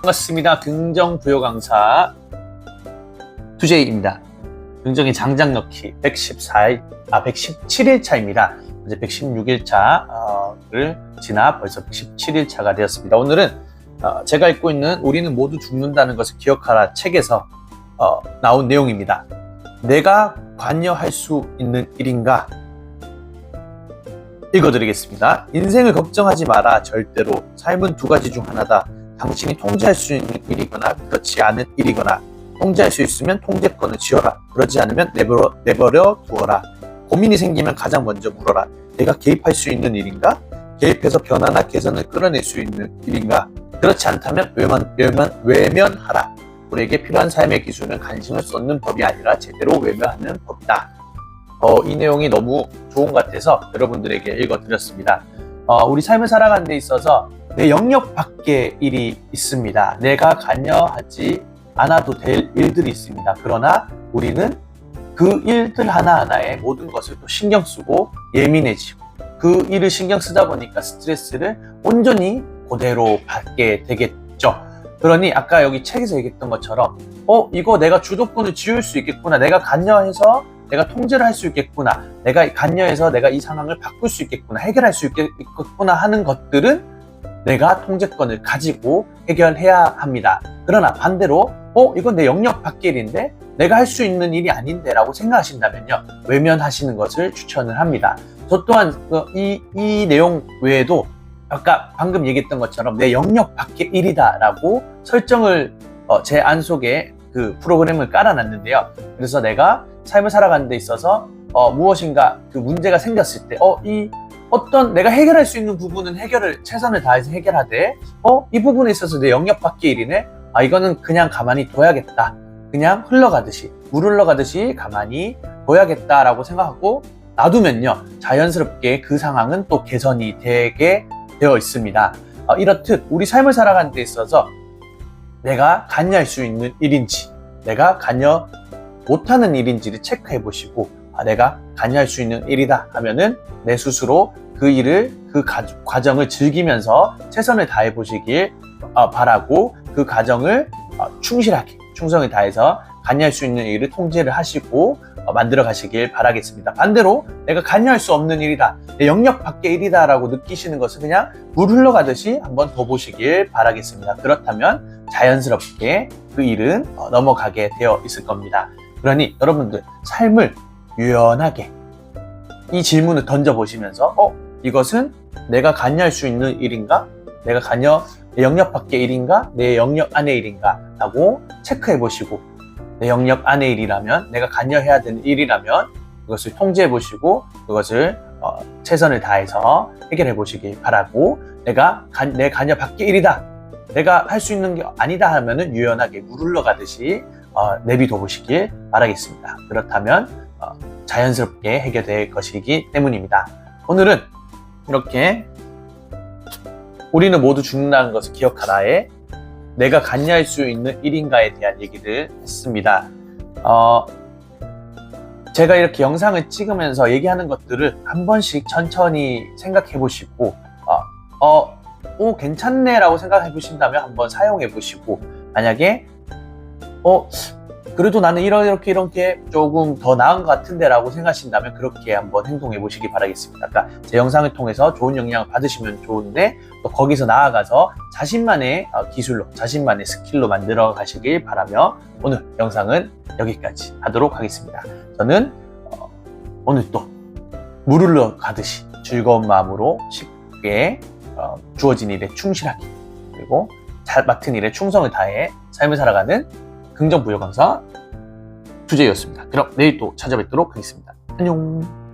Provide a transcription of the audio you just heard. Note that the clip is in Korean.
반갑습니다. 긍정부여 강사 투제이입니다. 긍정의 장작 넣기 117일차입니다. 이제 116일차를 지나 벌써 117일차가 되었습니다. 오늘은 제가 읽고 있는 우리는 모두 죽는다는 것을 기억하라 책에서 나온 내용입니다. 내가 관여할 수 있는 일인가? 읽어드리겠습니다. 인생을 걱정하지 마라. 절대로 삶은 두 가지 중 하나다. 당신이 통제할 수 있는 일이거나 그렇지 않은 일이거나 통제할 수 있으면 통제권을 쥐어라. 그러지 않으면 내버려 두어라. 고민이 생기면 가장 먼저 물어라. 내가 개입할 수 있는 일인가? 개입해서 변화나 개선을 끌어낼 수 있는 일인가? 그렇지 않다면 외면하라. 우리에게 필요한 삶의 기술은 관심을 쏟는 법이 아니라 제대로 외면하는 법이다. 이 내용이 너무 좋은 것 같아서 여러분들에게 읽어드렸습니다. 우리 삶을 살아가는 데 있어서 내 영역 밖의 일이 있습니다. 내가 관여하지 않아도 될 일들이 있습니다. 그러나 우리는 그 일들 하나하나에 모든 것을 또 신경 쓰고 예민해지고 그 일을 신경 쓰다 보니까 스트레스를 온전히 그대로 받게 되겠죠. 그러니 아까 여기 책에서 얘기했던 것처럼 이거 내가 주도권을 쥐을 수 있겠구나. 내가 관여해서 내가 통제를 할 수 있겠구나. 내가 관여해서 내가 이 상황을 바꿀 수 있겠구나. 해결할 수 있겠구나 하는 것들은 내가 통제권을 가지고 해결해야 합니다. 그러나 반대로 이건 내 영역 밖의 일인데 내가 할 수 있는 일이 아닌데 라고 생각하신다면요, 외면하시는 것을 추천을 합니다. 저 또한 이 내용 외에도 아까 방금 얘기했던 것처럼 내 영역 밖의 일이다 라고 설정을 제 안 속에 그 프로그램을 깔아놨는데요. 그래서 내가 삶을 살아가는 데 있어서 무엇인가 그 문제가 생겼을 때 어떤 내가 해결할 수 있는 부분은 최선을 다해서 해결하되 이 부분에 있어서 내 영역 밖의 일이네. 이거는 그냥 가만히 둬야겠다. 그냥 흘러가듯이 물 흘러가듯이 가만히 둬야겠다라고 생각하고 놔두면요, 자연스럽게 그 상황은 또 개선이 되게 되어 있습니다. 이렇듯 우리 삶을 살아가는 데 있어서 내가 관여할 수 있는 일인지 내가 관여 못하는 일인지를 체크해 보시고 내가 관여할 수 있는 일이다 하면은 내 스스로 그 일을 그 과정을 즐기면서 최선을 다해 보시길 바라고 그 과정을 충실하게 충성을 다해서 관여할 수 있는 일을 통제를 하시고 만들어 가시길 바라겠습니다. 반대로 내가 관여할 수 없는 일이다, 내 영역 밖의 일이다 라고 느끼시는 것은 그냥 물 흘러가듯이 한번 더 보시길 바라겠습니다. 그렇다면 자연스럽게 그 일은 넘어가게 되어 있을 겁니다. 그러니 여러분들 삶을 유연하게 이 질문을 던져보시면서 이것은 내가 관여할 수 있는 일인가? 내 영역 밖의 일인가? 내 영역 안의 일인가? 라고 체크해 보시고 내 영역 안의 일이라면, 내가 관여해야 되는 일이라면 그것을 통제해 보시고 그것을 최선을 다해서 해결해 보시길 바라고, 내 관여 밖의 일이다, 내가 할 수 있는 게 아니다 하면은 유연하게 물 흘러가듯이 내비둬 보시길 바라겠습니다. 그렇다면 자연스럽게 해결될 것이기 때문입니다. 오늘은 이렇게 우리는 모두 죽는다는 것을 기억하라에 내가 관여할 수 있는 일인가에 대한 얘기를 했습니다. 제가 이렇게 영상을 찍으면서 얘기하는 것들을 한 번씩 천천히 생각해 보시고 괜찮네 라고 생각해 보신다면 한번 사용해 보시고, 만약에 그래도 나는 이렇게 조금 더 나은 것 같은데 라고 생각하신다면 그렇게 한번 행동해 보시기 바라겠습니다. 그러니까 제 영상을 통해서 좋은 영향을 받으시면 좋은데 또 거기서 나아가서 자신만의 기술로, 자신만의 스킬로 만들어 가시길 바라며 오늘 영상은 여기까지 하도록 하겠습니다. 저는 오늘 또 물 흘러가듯이 즐거운 마음으로 쉽게 주어진 일에 충실하게, 그리고 맡은 일에 충성을 다해 삶을 살아가는 긍정부여 강사 투제이였습니다. 그럼 내일 또 찾아뵙도록 하겠습니다. 안녕.